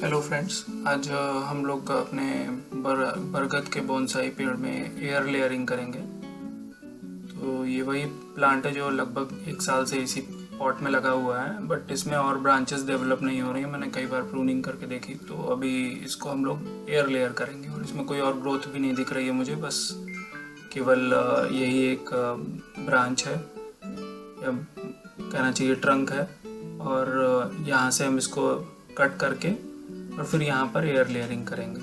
Hello friends, आज हम लोग अपने बरगद के बोनसाई पेड़ में एयर लेयरिंग करेंगे। तो ये वही प्लांट है जो लगभग 1 साल से इसी पॉट में लगा हुआ है, बट इसमें और ब्रांचेस डेवलप नहीं हो रही हैं। मैंने कई बार प्रूनिंग करके देखी, तो अभी इसको हम लोग एयर लेयर करेंगे और इसमें कोई और ग्रोथ भी नहीं दिख रही है मुझे। बस केवल यही एक ब्रांच है, या कहना चाहिए ट्रंक है, और यहाँ से हम इसको कट करके और फिर यहाँ पर एयर लेयरिंग करेंगे।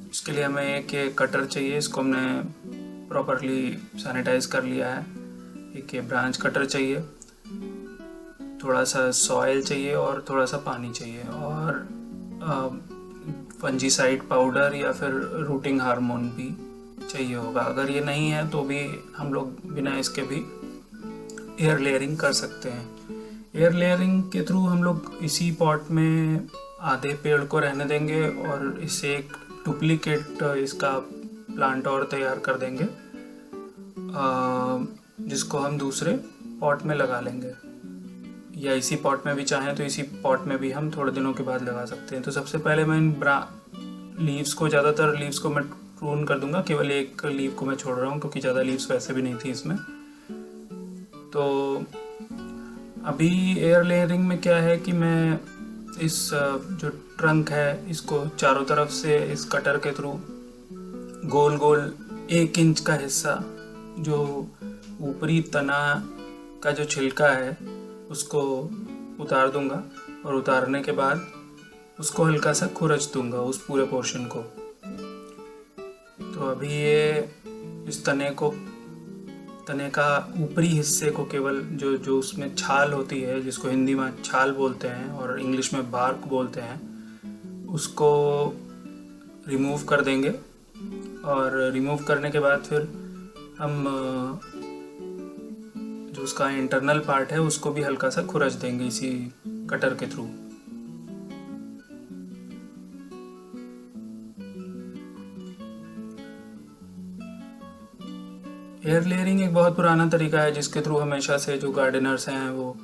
इसके लिए हमें एक ये कटर चाहिए, इसको हमने प्रॉपरली सैनिटाइज कर लिया है। एक ये ब्रांच कटर चाहिए, थोड़ा सा सॉइल चाहिए और थोड़ा सा पानी चाहिए, और फंजीसाइड पाउडर या फिर रूटिंग हार्मोन भी चाहिए होगा। अगर ये नहीं है तो भी हम लोग बिना इसके भी एयर लेयरिंग कर सकते हैं। एयर लेयरिंग के थ्रू हम लोग इसी पॉट में आधे पेड़ को रहने देंगे और इससे एक डुप्लीकेट इसका प्लांट और तैयार कर देंगे, जिसको हम दूसरे पॉट में लगा लेंगे, या इसी पॉट में भी चाहें तो इसी पॉट में भी हम थोड़े दिनों के बाद लगा सकते हैं। तो सबसे पहले मैं इन लीव्स को, ज़्यादातर लीव्स को मैं प्रून कर दूंगा, केवल एक लीव को मैं छोड़ रहा हूँ क्योंकि ज़्यादा लीव्स वैसे भी नहीं थी इसमें। तो अभी एयर लेयरिंग में क्या है कि मैं इस जो ट्रंक है इसको चारों तरफ से इस कटर के थ्रू गोल गोल 1 इंच का हिस्सा, जो ऊपरी तना का जो छिलका है उसको उतार दूंगा, और उतारने के बाद उसको हल्का सा खुरच दूंगा उस पूरे पोर्शन को। तो अभी ये इस तने का ऊपरी हिस्से को, केवल जो उसमें छाल होती है, जिसको हिंदी में छाल बोलते हैं और इंग्लिश में बार्क बोलते हैं, उसको रिमूव कर देंगे। और रिमूव करने के बाद फिर हम जो उसका इंटरनल पार्ट है उसको भी हल्का सा खुरच देंगे इसी कटर के थ्रू। एयर लेयरिंग एक बहुत पुराना तरीका है जिसके थ्रू हमेशा से जो गार्डनर्स हैं वो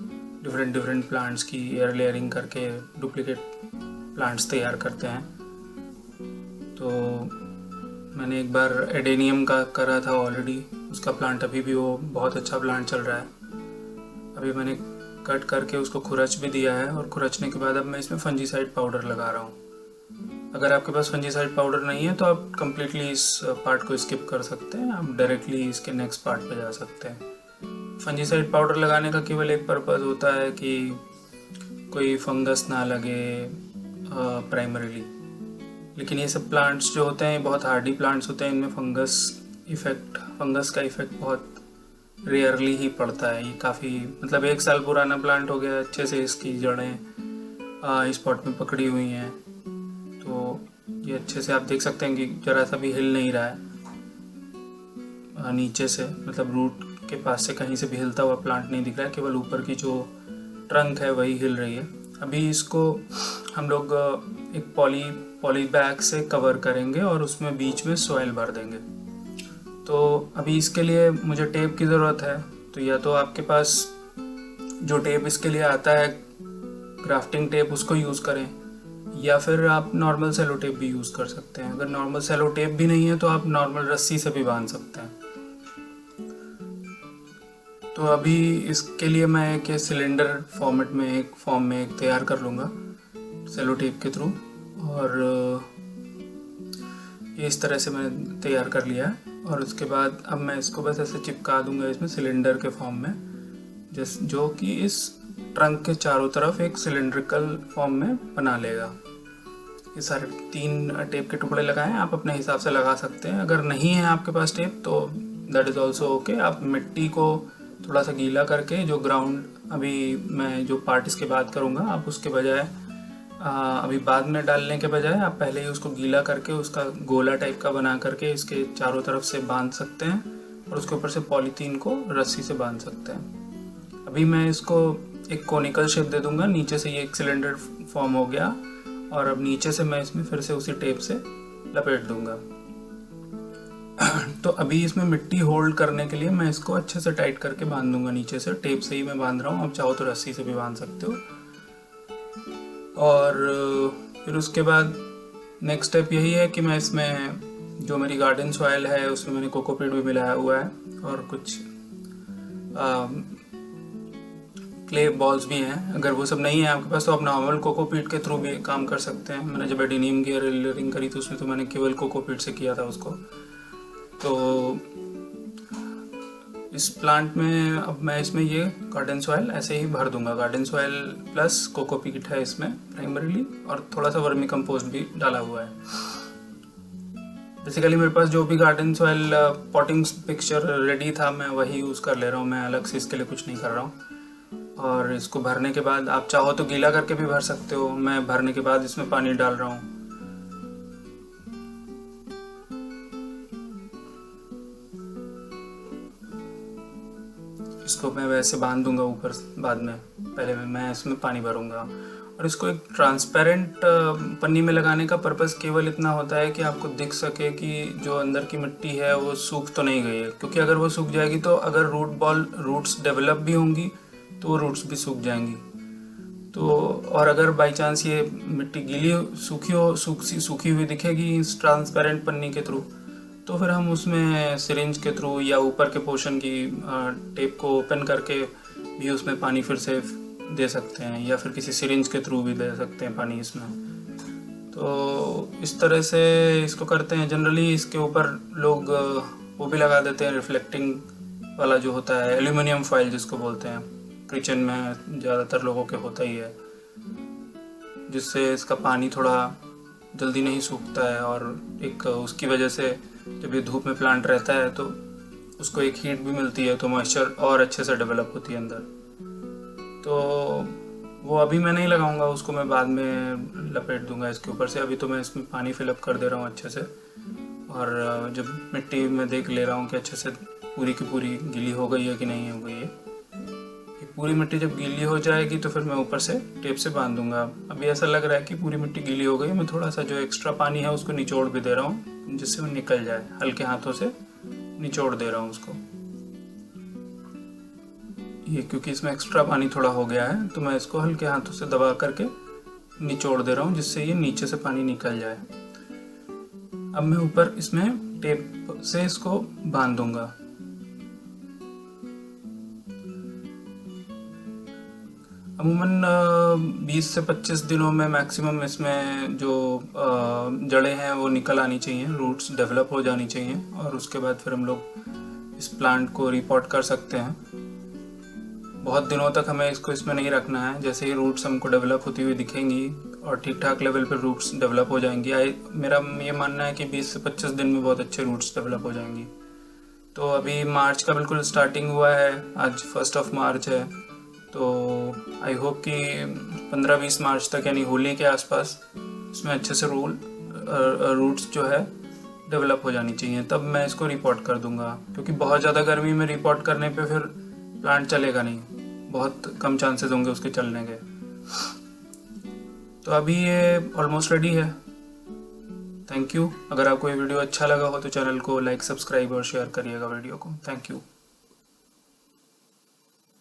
डिफरेंट प्लांट्स की एयर लेयरिंग करके डुप्लीकेट प्लांट्स तैयार करते हैं। तो मैंने एक बार एडेनियम का करा था ऑलरेडी, उसका प्लांट अभी भी वो बहुत अच्छा प्लांट चल रहा है। अभी मैंने कट करके उसको खुरच भी दिया है, और खुरचने के बाद अब मैं इसमें फंजीसाइड पाउडर लगा रहा हूँ। अगर आपके पास फंजीसाइड पाउडर नहीं है तो आप कम्प्लीटली इस पार्ट को स्किप कर सकते हैं, आप डायरेक्टली इसके नेक्स्ट पार्ट पे जा सकते हैं। फंजीसाइड पाउडर लगाने का केवल एक पर्पज़ होता है कि कोई फंगस ना लगे प्राइमरीली, लेकिन ये सब प्लांट्स जो होते हैं बहुत हार्डी प्लांट्स होते हैं, इनमें फंगस का इफेक्ट बहुत रेयरली ही पड़ता है। ये काफ़ी, मतलब 1 साल पुराना प्लांट हो गया, अच्छे से इसकी जड़ें इस पॉट में पकड़ी हुई हैं। तो ये अच्छे से आप देख सकते हैं कि जरा सा भी हिल नहीं रहा है नीचे से, मतलब रूट के पास से कहीं से भी हिलता हुआ प्लांट नहीं दिख रहा है, केवल ऊपर की जो ट्रंक है वही हिल रही है। अभी इसको हम लोग एक पॉली बैग से कवर करेंगे और उसमें बीच में सॉइल भर देंगे। तो अभी इसके लिए मुझे टेप की ज़रूरत है, तो या तो आपके पास जो टेप इसके लिए आता है, ग्राफ्टिंग टेप, उसको यूज़ करें, या फिर आप नॉर्मल सेलो टेप भी यूज़ कर सकते हैं। अगर नॉर्मल सेलो टेप भी नहीं है तो आप नॉर्मल रस्सी से भी बांध सकते हैं। तो अभी इसके लिए मैं एक सिलेंडर फॉर्मेट में एक तैयार कर लूँगा सेलो टेप के थ्रू, और ये इस तरह से मैंने तैयार कर लिया है। और उसके बाद अब मैं इसको बस ऐसे चिपका दूंगा इसमें सिलेंडर के फॉर्म में, जो कि इस ट्रंक के चारों तरफ एक सिलेंड्रिकल फॉर्म में बना लेगा। ये सारे 3 टेप के टुकड़े लगाएं, आप अपने हिसाब से लगा सकते हैं। अगर नहीं है आपके पास टेप तो दैट इज़ ऑल्सो ओके। आप मिट्टी को थोड़ा सा गीला करके, जो ग्राउंड अभी मैं जो पार्ट इसके बाद करूँगा, आप उसके बजाय अभी बाद में डालने के बजाय आप पहले ही उसको गीला करके उसका गोला टाइप का बना करके इसके चारों तरफ से बांध सकते हैं, और उसके ऊपर से पॉलीथीन को रस्सी से बांध सकते हैं। अभी मैं इसको एक कोनिकल शेप दे दूंगा। नीचे से ये एक सिलेंडर फॉर्म हो गया, और अब नीचे से मैं इसमें फिर से उसी टेप से लपेट दूंगा। तो अभी इसमें मिट्टी होल्ड करने के लिए मैं इसको अच्छे से टाइट करके बांध दूंगा। नीचे से टेप से ही मैं बांध रहा हूँ, आप चाहो तो रस्सी से भी बांध सकते हो। और फिर उसके बाद नेक्स्ट स्टेप यही है कि मैं इसमें जो मेरी गार्डन सॉइल है उसमें मैंने कोकोपीट भी मिलाया हुआ है और कुछ क्ले बॉल्स भी हैं। अगर वो सब नहीं है आपके पास तो आप नॉर्मल कोकोपीट के थ्रू भी काम कर सकते हैं। मैंने जब एडेनियम की लेयरिंग करी तो उसमें तो मैंने केवल कोकोपीट से किया था उसको। तो इस प्लांट में अब मैं इसमें ये गार्डन सॉइल ऐसे ही भर दूंगा। गार्डन सॉइल प्लस कोकोपीट है इसमें प्राइमरीली, और थोड़ा सा वर्मी कंपोस्ट भी डाला हुआ है। बेसिकली मेरे पास जो भी garden soil potting picture ready था मैं वही यूज़ कर ले रहा हूँ, मैं अलग से इसके लिए कुछ नहीं कर रहा हूँ। और इसको भरने के बाद आप चाहो तो गीला करके भी भर सकते हो। मैं भरने के बाद इसमें पानी डाल रहा हूँ। इसको मैं वैसे बांध दूंगा ऊपर बाद में, पहले मैं इसमें पानी भरूंगा। और इसको एक ट्रांसपेरेंट पन्नी में लगाने का पर्पस केवल इतना होता है कि आपको दिख सके कि जो अंदर की मिट्टी है वो सूख तो नहीं गई है, क्योंकि अगर वो सूख जाएगी तो अगर रूट्स डेवलप भी होंगी तो वो रूट्स भी सूख जाएंगी। तो और अगर बाई चांस ये मिट्टी गीली सूखी हुई दिखेगी इस ट्रांसपेरेंट पन्नी के थ्रू, तो फिर हम उसमें सिरिंज के थ्रू या ऊपर के पोर्शन की टेप को ओपन करके भी उसमें पानी फिर से दे सकते हैं, या फिर किसी सिरिंज के थ्रू भी दे सकते हैं पानी इसमें। तो इस तरह से इसको करते हैं। जनरली इसके ऊपर लोग वो भी लगा देते हैं रिफ्लेक्टिंग वाला जो होता है एल्यूमिनियम फॉइल जिसको बोलते हैं। किचन में ज़्यादातर लोगों के होता ही है, जिससे इसका पानी थोड़ा जल्दी नहीं सूखता है। और एक उसकी वजह से जब ये धूप में प्लांट रहता है तो उसको एक हीट भी मिलती है, तो मॉइस्चर और अच्छे से डेवलप होती है अंदर। तो वो अभी मैं नहीं लगाऊंगा, उसको मैं बाद में लपेट दूंगा इसके ऊपर से। अभी तो मैं इसमें पानी फिलअप कर दे रहा हूँ अच्छे से। और जब मिट्टी में देख ले रहा हूँ कि अच्छे से पूरी की पूरी गीली हो गई है कि नहीं हो गई है। पूरी मिट्टी जब गीली हो जाएगी तो फिर मैं ऊपर से टेप से बांध दूंगा। अभी ऐसा लग रहा है कि पूरी मिट्टी गीली हो गई। मैं थोड़ा सा जो एक्स्ट्रा पानी है उसको निचोड़ भी दे रहा हूँ, जिससे वो निकल जाए। हल्के हाथों से निचोड़ दे रहा हूँ उसको, ये क्योंकि इसमें एक्स्ट्रा पानी थोड़ा हो गया है तो मैं इसको हल्के हाथों से दबा करके निचोड़ दे रहा हूँ, जिससे ये नीचे से पानी निकल जाए। अब मैं ऊपर इसमें टेप से इसको बांध दूंगा। अमूमन 20 से 25 दिनों में मैक्सिमम इसमें जो जड़ें हैं वो निकल आनी चाहिए, रूट्स डेवलप हो जानी चाहिए। और उसके बाद फिर हम लोग इस प्लांट को रिपोर्ट कर सकते हैं। बहुत दिनों तक हमें इसको इसमें नहीं रखना है। जैसे ही रूट्स हमको डेवलप होती हुई दिखेंगी और ठीक ठाक लेवल पर रूट्स डेवलप हो जाएंगी, मेरा ये मानना है कि 20 से 25 दिन में बहुत अच्छे रूट्स डेवलप हो जाएंगी। तो अभी मार्च का बिल्कुल स्टार्टिंग हुआ है, आज 1 मार्च है। तो आई होप कि 15-20 मार्च तक यानी होली के आसपास इसमें अच्छे से रूट्स जो है डेवलप हो जानी चाहिए, तब मैं इसको रिपोर्ट कर दूंगा। क्योंकि बहुत ज़्यादा गर्मी में रिपोर्ट करने पे फिर प्लांट चलेगा नहीं, बहुत कम चांसेस होंगे उसके चलने के। तो अभी ये ऑलमोस्ट रेडी है। Thank you. अगर आपको ये वीडियो अच्छा लगा हो तो चैनल को लाइक, सब्सक्राइब और शेयर करिएगा वीडियो को। Thank you.